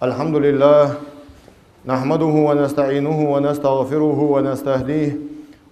الحمد لله نحمده ونستعينه ونستغفره ونستهديه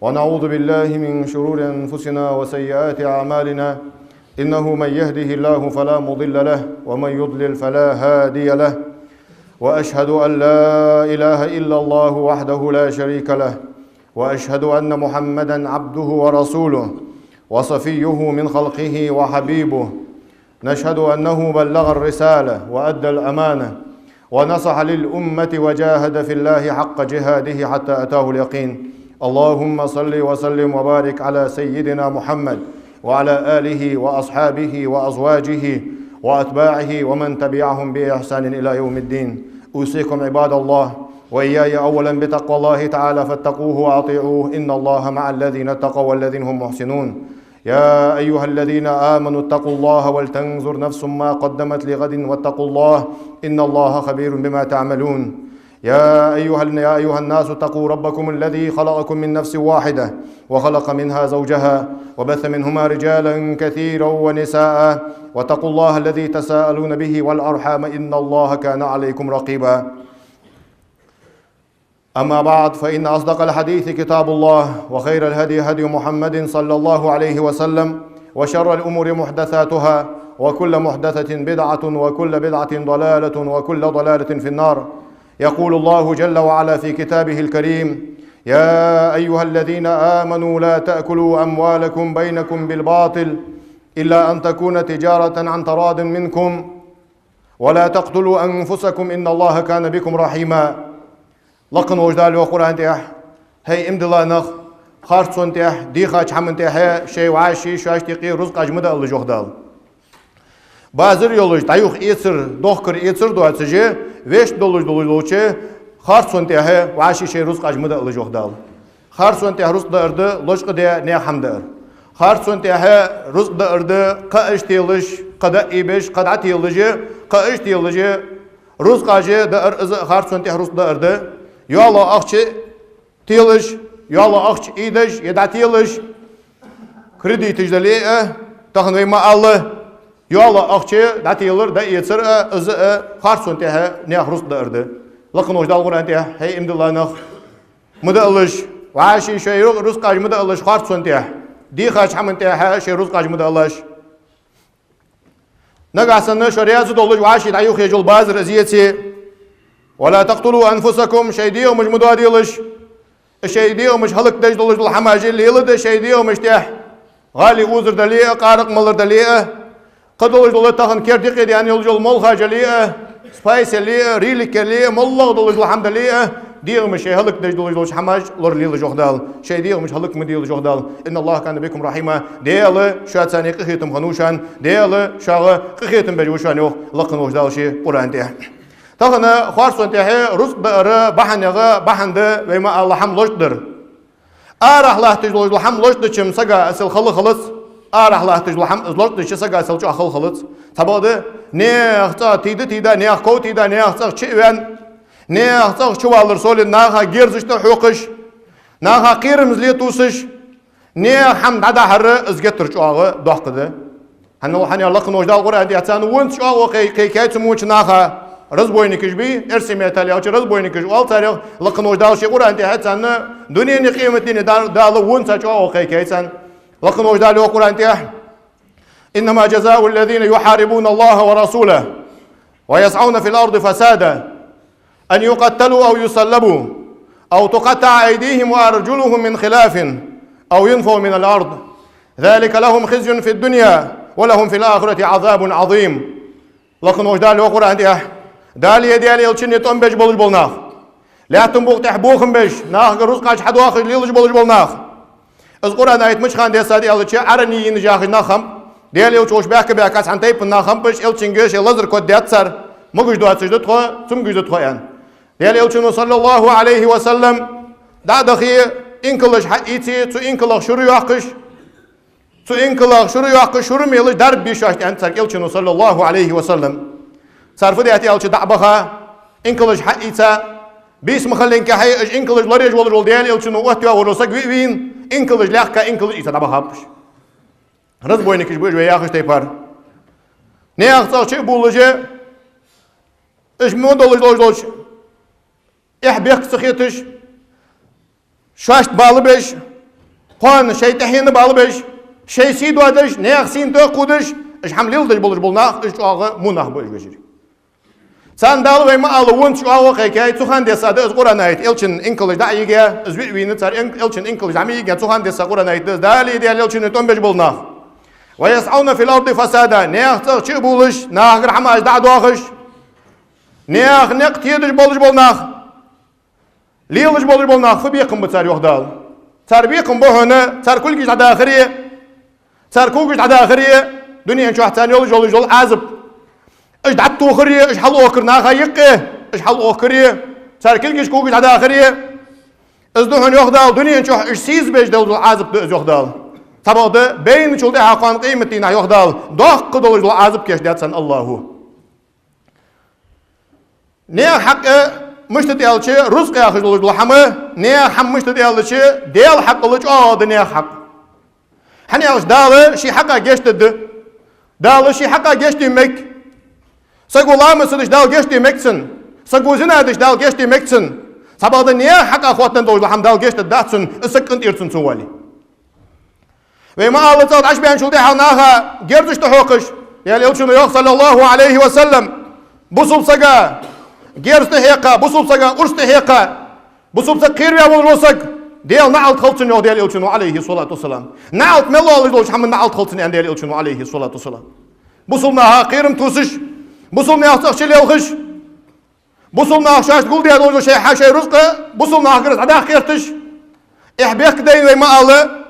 ونعوذ بالله من شرور أنفسنا وسيئات أعمالنا إنه من يهده الله فلا مضل له ومن يضلل فلا هادي له وأشهد أن لا إله إلا الله وحده لا شريك له وأشهد أن محمدًا عبده ورسوله وصفيه من خلقه وحبيبه نشهد أنه بلغ الرسالة وأدى الأمانة ونصح للأمة وجاهد في الله حق جهاده حتى أتاه اليقين اللهم صل وسلم وبارك على سيدنا محمد وعلى آله وأصحابه وأزواجه وأتباعه ومن تبعهم بإحسان إلى يوم الدين أوصيكم عباد الله وإياي أولا بتقوى الله تعالى فاتقوه وأطيعوه إن الله مع الذين اتقوا والذين هم محسنون يا أيها الذين آمنوا اتقوا الله ولتنظر نفس ما قدمت لغد واتقوا الله إن الله خبير بما تعملون يا أيها الناس اتقوا ربكم الذي خلقكم من نفس واحدة وخلق منها زوجها وبث منهما رجالا كثيرا ونساء واتقوا الله الذي تساءلون به والأرحام إن الله كان عليكم رقيبا أما بعد فإن أصدق الحديث كتاب الله وخير الهدي هدي محمد صلى الله عليه وسلم وشر الأمور محدثاتها وكل محدثة بدعة وكل بدعة ضلالة وكل ضلالة في النار يقول الله جل وعلا في كتابه الكريم يا أيها الذين آمنوا لا تأكلوا أموالكم بينكم بالباطل إلا أن تكون تجارة عن تراض منكم ولا تقتلوا أنفسكم إن الله كان بكم رحيما لقن وجدال وقرآن تيح هي امد الله نخ خارصون تيح ديخاج حمن تيح شي وعاشي شاش تيقي رزق أجمد الله جوخدال بازر يولوش تايوخ إيسر دوخكر إيسر دواتسجي ويش دولوش خارصون تيح وعاشي شي رزق أجمد الله جوخدال خارصون تيح رزق دارد لوشق دي نيخم دار خارصون تيح رزق دارد قاش تيلش قدا إيبش قدا تيلجي قاش تيلجي رزق أجي دار خارصون تيح رزق دارد يلا أخش تيلش يلا أخش إيدش يدع تيلش كردي تجدليه تخن ويما الله يلا أخش دا تيلر دا يتصر از خارصون تيها نيخ رزق دارد لكن وجدال قرآن تيها هي امد الله نخ مدالش وعاشي شي رزق أج مدالش خارصون تيها دي خاش حمن تيها شي رزق أج مدالش نقاسن شرياز دولج وعاشي دعيوخ يجل بازر ازيتي ولا تقتلوا أنفسكم شيديو مش مدواديلش الشيديو مش هلك دج دولج الحماجي اللي يلد الشيديو مش تيح غالي وزر دليئة قارق ملر دليئة قدولج دولج تخن كيرديقي ديان يلجل ملخا جليئة سبايس الليئة ريلك الليئة ملغ دولج الحمد ليئة ديو مش هلك دج دولج حماج لر ليل جوخدال شيديو مش هلك مديل جوخدال إن الله كان بكم رحيما ديال شات ثاني قخيتم خنوشان ديال شاغ قخيتم بجوشان يوخ لقن وجدال شي قرآن تيح تخنا خارصون تيحي رزق دار بحنغا بحند ويما الله حم لوشدر آرح الله تجلوج الحم لوشد چم سغا اسل خل خلص آرح الله تجلو حم لوشد چ سغا اسل چ خل خلص تباده نه اختا تيدا نه كو تيدا نه اختا چوان نه اختا چوالر سول ناها گيرزشت حقش ناها قيرمزلي توسش نه حم ددا حر ازگتر چواغه دوقده هنو حني الله قنوجدال قران دي اتان ونت چواغه كي كيتموچ ناها رز بوينكش بي ارسم يتالي او رز بوينكش وال تاريخ لقن وجدال شي قران تي حتى ان دنيا ني قيمتي دال ونت چو اوكي كيسن لقن وجدال قران تي انما جزاء الذين يحاربون الله ورسوله ويسعون في الارض فسادا ان يقتلوا او يصلبوا او تقطع ايديهم وارجلهم من خلاف او ينفوا من الارض ذلك لهم خزي في الدنيا ولهم في الاخره عذاب عظيم لقن وجدال قران تي دالي ديالي يلشن يتم بيش بولج بولناخ لا تنبوق تحبوخم بيش ناخ رزق عش حد واخر ليلج بولج بولناخ از قرآن آيت مش خان دي سادي يلشي عرني ينجاخ ناخم ديالي يلشوش باك باكاس عن تيب ناخم بيش يلشن جيش يلزر كود دياتسر مجوش دوات سجد تخوا ثم جوش تخوان ديالي يلشن صلى الله عليه وسلم دا دخي انكلش حقيتي تو انكلخ شرو يحقش تو انكلخ شرو يحقش شرو ميلش درب بيشاش انتر يلشن صلى الله عليه وسلم صار فدي أتي ألش دعبها إنكلج حقيقة بيس مخلين كهاي إج إنكلج لريج ولا جول ديالي ألش نوقتها ورسق وين إنكلج لاخك إنكلج إذا دعبها بش رز بوينكش بوج وياخش تيبار نياخ صار شيء بولجة إيش مو دولش إح بيك سخيتش شاشت بالبش قان شيء تحين بالبش شيء سيد وادش نيخ سين تقودش إيش حمليل دش بولش بولناخ إيش آغا مناخ بولش بجري سان دالو ويما ألوون شو آغا خيكاي تخان دي سادة أزغورا نايت إلشن إنكلش دعيجا أزوي وين تار إلشن إنكلش عميجا تخان دي ساقورا نايت دالي دي إلشن تون بج بولناخ ويسعون في الأرض فسادا نيخ تغشي بولش ناخ رحماش دعدو آخش نيخ نقت يدش بولش بولناخ ليلش بولش بولناخ فبيقم بتار يوخدال تار بيقم بهنا تار كل جيش عدا آخرية تار كل جيش عدا آخرية دنيا نشوح تاني يولج جول عازب ايش دعت توخرية ايش حل اوكر ناخا يقه ايش حل اوكرية تار كل جيش كل جيش عدا آخرية ازدوهن يوخدال دنيا نشوح ايش سيز بيش دول عازب دو يوخدال طبعا ده بين شو ده حقان قيمتنا يوخدال دق دول جول عازب كيش دات سن الله نيا حق مش تديال شيء رزق يا أخي جل حمه نيا حم مش تديال شيء ديال حق الله ده نيا حق حني أوش دال شيء حقه جشت دال شيء حقه جشت مك سقول الله مسدش دال جشت مكسن سقول زنا دش دال جشت مكسن سبعة نيا حق أخواتنا دول حم دال جشت داتسن السكنت إرسن سوالي وما الله تعالى عش بين شو ده حناها جرتش تحوقش يا ليلشون يوخ صلى الله عليه وسلم بصل سجا جيرست هيقة بصوب سجا أرست هيقة بصوب سكير يا والروسك ديال نعلت خلصني وديال يلشنو عليه الصلاة والسلام نعلت ملا الله يدوش حمد نعلت خلصني عند ديال يلشنو عليه الصلاة والسلام بصلنا ها قيرم توسش بصلنا أخش اللي يوخش بصلنا شاش تقول ديال يلوش شيء حاشي رزقه بصلنا قرص عدا خيرتش إحبيك دين ما الله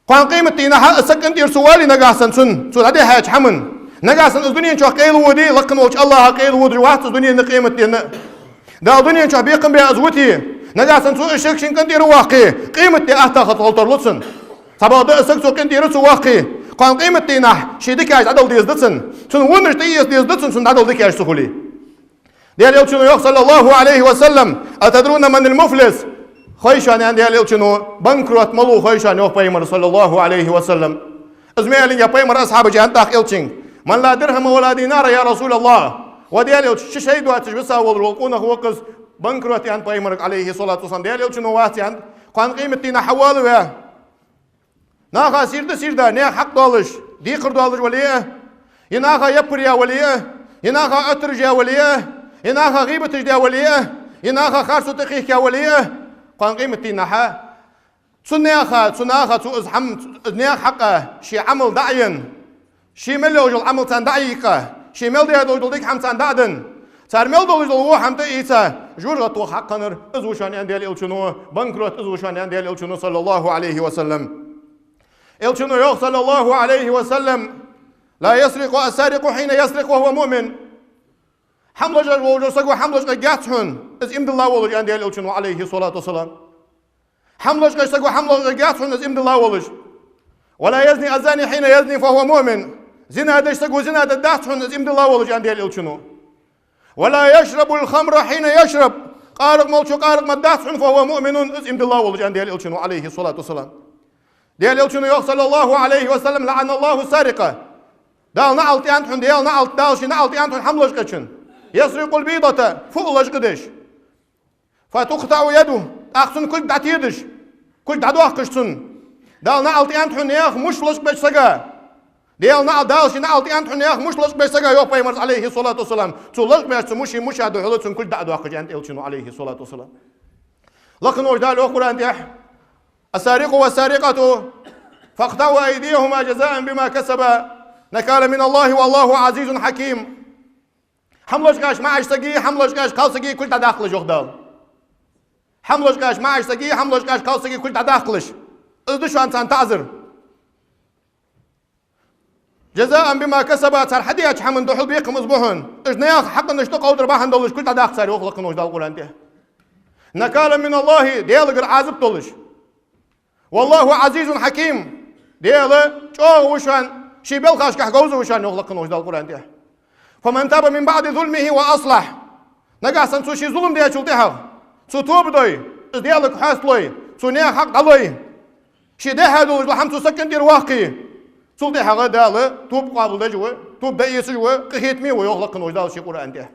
قان قيمة تينا سكن دير سوالي نجاسن سن عدا حاج حمن نجاسن الدنيا شو قيل ودي لكن وش الله قيل ودي واحد الدنيا نقيمة دينا ده الدنيا شو بيقم بأزوتي نجاسن سو الشيك شين كندير واقي قيمة دي أهتا خط هالتر لطسن طبعا ده السك سو كندير سو واقي قان قيمة دينا شيء ديكاش عدل ديز دتسن سن ونش ديز دتسن سن عدل ديكاش سخولي ديال يلشنو يوخ صلى الله عليه وسلم أتدرون من المفلس خيشان يعني ديال يلشنو بنكروت ملو خيشان يوخ بيمر صلى الله عليه وسلم أزميلين يا بيمر أصحاب جهان تاخ يلشين من لا درهم ولا دينار يا رسول الله وديال شيء دوات جبسا والقونه وقص بنكروت يعني بيمر عليه الصلاة والسلام ديال يلشنو وات يعني قان قيمة دينا حوالو يا ناخا سيردا نيا حق دولش دي قردولش وليه يناخا يبر يا وليه يناخا أترج يا وليه يناخا غيبة يا وليه يناخا خارسو تقيك يا وليه قان قيمة دينا حا سناخا ازحم نيا حقه شي عمل دعين شي ملو جل عمل تان دعيقه شي مل دي دول ديك حم تان دعدن صار مل دول جل حم تيسا جورغ تو حقنر ازوشان انديل الشنو بنكروت ازوشان انديل الشنو صلى الله عليه وسلم الشنو يوخ صلى الله عليه وسلم لا يسرق السارق حين يسرق وهو مؤمن حمل جل وجل سقوا حمل جل جاتهن از امد الله ولج انديل الشنو عليه الصلاه والسلام حمل جل سقوا حمل جل جاتهن از امد الله ولج ولا يزني الزاني حين يزني فهو مؤمن زنا دش سقوا زنا داتهن از امد الله ولج انديل الشنو ولا يشرب الخمر حين يشرب قارق ملشو قارق مداتهن فهو مؤمن از امد الله ولج انديل الشنو عليه الصلاه والسلام ديال يلشنو يوخ صلى الله عليه وسلم لعن الله السارقة دال نعلت يانتحن ديال نعلت دالشي نعلت يانتحن حملش قدشن يسرق البيضة فوقلش قدش فتقطع يده أخسن كل دعت يدش كل دعدوه قشسن دال نعلت يانتحن ياخ مشلش بش سقا ديال نعلت دالشي نعلت يانتحن ياخ مشلش بش سقا يوخ بيمرز عليه الصلاة والسلام تولش بش مشي مشاهدو حلوتسن كل دعدوه قش يانت يلشنو عليه الصلاة والسلام لكن وجدال أخرى أنت السارق والسارقة فاقطعوا أيديهما جزاء بما كسبا نكال من الله والله عزيز حكيم حملش قاش ما عاش سقي حملش قاش قال سقي كل تداخلش يخدال حملش قاش ما عاش سقي حملش قاش قال سقي كل تداخلش ازدشوا أنت تعذر جزاء بما كسبا صار حد ياش حمن دحل بيقم اصبحن اجنياخ حق نشتق او درباحن دولش كل تداخل صار يخلق نوش دال قران ده نكال من الله ديال عازب طولش والله عزيز حكيم دياله شو وشان شي بلخاش كحجوز وشان يخلق نوش دال القرآن ده فمن تاب من بعد ظلمه وأصلح نجا سنسو شي ظلم ديا شلتها سو توب دوي ديالك حاصلي سو نيا حق دلوي شي ده هادو الحمد سكن دير واقي سلطة حاجة داله توب قابل ده جوا توب ده يسوي قهيت مي ويخلق نوش دال شي القرآن ده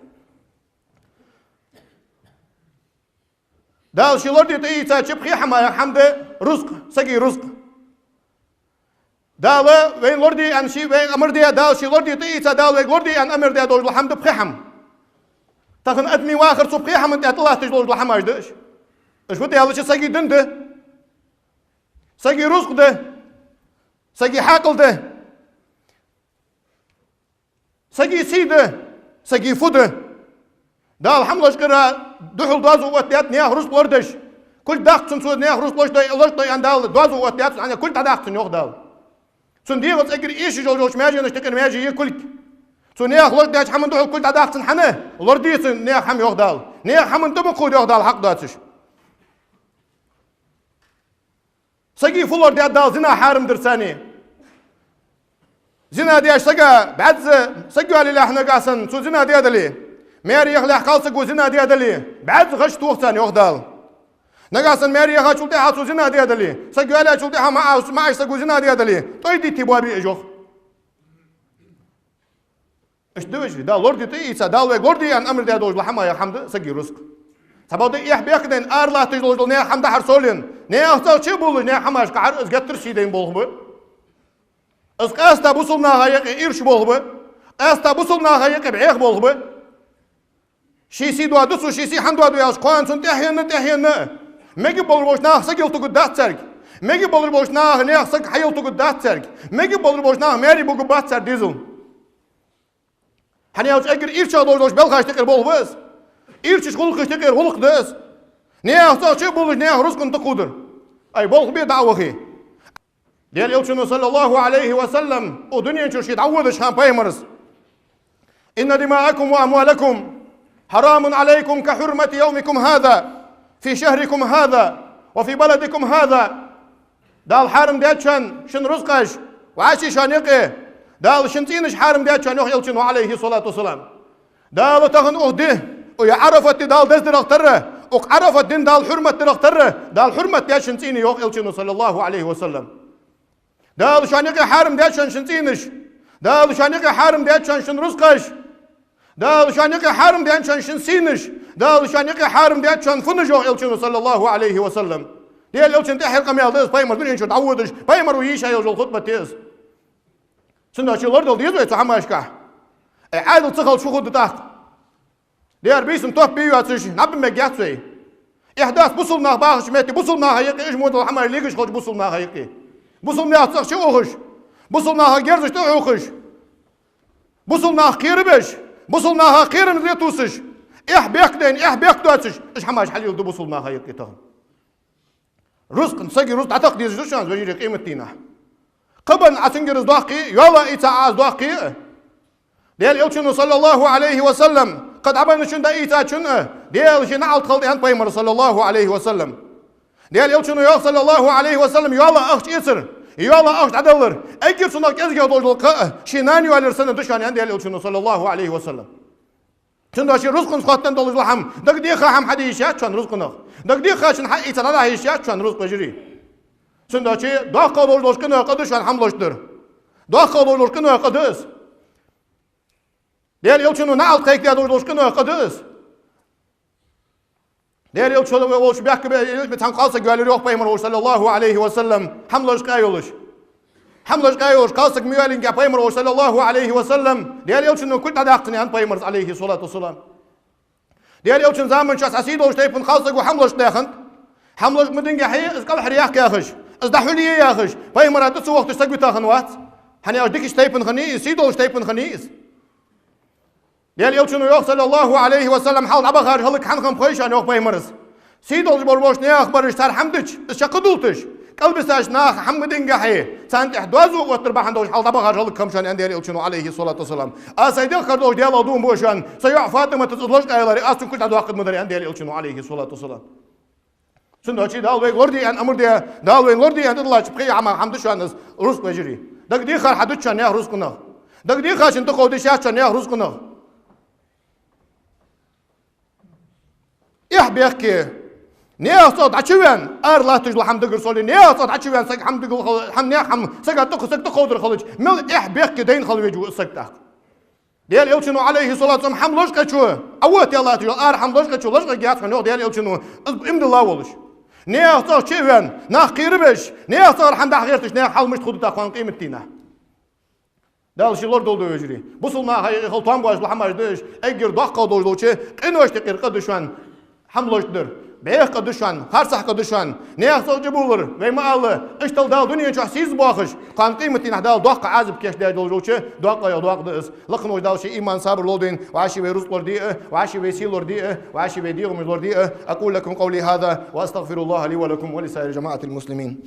دال شيلور دي تيتا تشبخي حما حمد رزق سقي رزق دال وين لوردي ان شي وين امر دي دال شيلور دي تيتا دال وين لوردي ان امر دي دوج الحمد بخيحم تاخن ادمي واخر صبحي حمد الله تجلوج الحما ايش ايش بدي هذا سقي دنده سقي رزق ده سقي حاقل ده سقي سيده سقي فده دال حمل شكرا دحل دوازو واتيات نياه رزق وردش كل داخل سنسود نياه رزق لوش طي عن دال دوازو واتيات عن كل داخل سن يوخ دال سن دي وتس اجر ايش جوجوش ماجي نشتكر ماجي يكل سن نياه لوش داش حمن دحل كل داخل سن حنه لوردي سن نياه حم يوخ دال نياه حمن تبقود يوخ دال حق داتش سقي فلور دي دال زنا حارم درساني زنا دي اشتقى بعد سقوا علي احنا قاسن سو زنا دي دلي ماري يخلع خالصك وزنا دي دلي بعد غشت وقتان يوخدال نقاسن ماري يخا شلتي حاسو زنا دي دلي سقوا علي شلتي ها معاش سقوا زنا دي دلي طيدي تبوابي اجوخ اش دوش دا لوردي تي دال وغوردي ان امر دي دوج لحما يا حمد سقي رزق تبودي يحبيقدن ارلا تجلوج نيا حمد حرسولين نيا اختو شي بولو نيا حماش قعر ازغتر شيدين بولغبو استا بوصلنا هايق ايرش بولغبو استا بوصلنا هايق بعيق بولغبو شي سي دو دسو شي سي حمدو ياش قوان سن تحينا ميجي بولر بوش ناخ سقيل تو قدات سرق ميجي بولر بوش ناخ نيا سق حيل تو قدات سرق ميجي بولر بوش ناخ ماري بوغ بات سر ديزل حني اوش اجر ايرش دوش بلغاش تقر بولغبس ايرش خلق تقر خلق دس نيا تو شي بولر نيا رزق تقودر اي بولغ بي دعوخي ديال يلشنو صلى الله عليه وسلم ودنيا شو يتعودش هم بايمرز ان دماءكم واموالكم حرام عليكم كحرمة يومكم هذا في شهركم هذا وفي بلدكم هذا دال حارم ديتشن شن رزقش وعاشي شانيقه دال شنتينش حارم ديتشن يلشن عليه الصلاة والسلام دال تغن أهده ويعرفت دال دزدر اختره وعرفت دين دال حرمة اختره دال حرمة ديتشن تيني يلشن صلى الله عليه وسلم دال شانيقه حارم ديتشن شنتينش دال شانيقه حارم ديتشن شن رزقش دال شانيقه حارم ديتشن شن سينش دال شانيقه حارم ديتشن فنجو يلشن صلى الله عليه وسلم ديال يلشن تحر قميال ديس بايمر دنيا شو تعودش بايمر ويشا يوجل خطبة تيز سنة شي لردل ديزو يتحمى اشكح عادل تخل شو خد تحت ديار بيسم توب بيو اتسش نبي مجاتسوي احداث بوصلنا باخش ميتي بوصلنا هيقي ايش مود الحمى ليقش خوش بوصلنا هيقي بوصلنا اتسخ شو اوخش بوصلنا جرزش تو اوخش بوصلنا خيربش بوصلنا خيرن ريتوسش اح بيقدوتش ايش حماش حليل دو بوصلنا هيقي تهم رزق نسقي رزق اعتقد يزوشان زوجي قيمة تينا قبل عسنجر زداقي يلا إتاع زداقي ديال يلشنو صلى الله عليه وسلم قد عبنا شن دا إتاع شن ديال شن عالت خلطي هن بايمر صلى الله عليه وسلم ديال يلشنو يا صلى الله عليه وسلم يلا أخش إسر يلا أخش عدلر أجيب سنك إزجا دوج القاء شنان يوالر سنة دشان هن ديال يلشنو صلى الله عليه وسلم شن دا شي رزق نسخطن دولج لحم دق ديخا هم حديشات شن رزق نخ دق ديخا شن حق إتاع لا هيشات شن رزق بجري سنداچی داخل دولش کنه قدشان حملشتر داخل دولش کنه قدس دیار یلچنو نال قیک دیار دولش کنه قدس دیار یلچنو ولش بیاک به تان قالسا گوالر yok پیمر sallallahu aleyhi ve sellem حملش قایولش قالسا میوالین که پیمر sallallahu aleyhi ve sellem دیار یلچنو کل داقتنی ان پیمر aleyhi salatu selam دیار یلچن زمان شاس اسید ولش تیپن قالسا گو حملش داخن حملش مدنگه حی از قال حریاق یاخش از دحوليه يا اخش باي مرات تسو وقت تسقي تاخن وات حني اديك شتيبن خنيس سيدو شتيبن خنيس ديال يلشنو يوخ صلى الله عليه وسلم حال ابا خارج هلك حنخم خويشان يوخ باي مرس سيدو بربوش نيا اخبارش تار حمدش شقدولتش قلبساش ناخ حمدين قحي سانت احدوازو وتربح عندوش حال ابا خارج هلك كمشان عند يلشنو عليه الصلاه والسلام اسيدل خردوش ديال ادوم بوشان سيع فاطمه تزلوش قايلاري اسن كنت عدو وقت مدري عند يلشنو عليه الصلاه والسلام سندوشي دال وي غوردي ان امر دي دال وي غوردي ان الله تبقي عم حمد شانس روس بجري دق دي خر حدود شان يا روس كنا دق دي خاشن تو قودي شان يا روس كنا يح بيحكي نيا صوت عشوان ار لا تجل حمد قرصولي نيا صوت عشوان سق حمد حم نيا حم سق تق سق تقودر خلج مل يح بيحكي دين خلوي جو سقتا ديال يلشنو عليه الصلاة والسلام حملوش قشو أوت يلا تجو حملوش قشو لش قيات خنو ديال يلشنو إمد الله ولش نيا صار شيفان ناخ قيربش نيا صار حمد حغيرتش نيا حال مش تخد تاخون قيمتينا دال شلور دول دوجري بوصل ما هي خلطان باش لحماش دش اجر دقه دوجلوچه قنوش تقير قدشان حملوش در بيخ قدشان خرصح قدشان نيا صار جبولر وما الله اشتل دال دنيا شو حسيز باخش قان قيمتينا دال دقه عازب كيش دال دوجلوچه دقه يا دقه دس لخنو دال شي ايمان صبر لودين وعشي ويروس لوردي وعشي ويسيل لوردي وعشي ويديهم لوردي اقول لكم قولي هذا واستغفر الله لي ولكم ولسائر جماعه المسلمين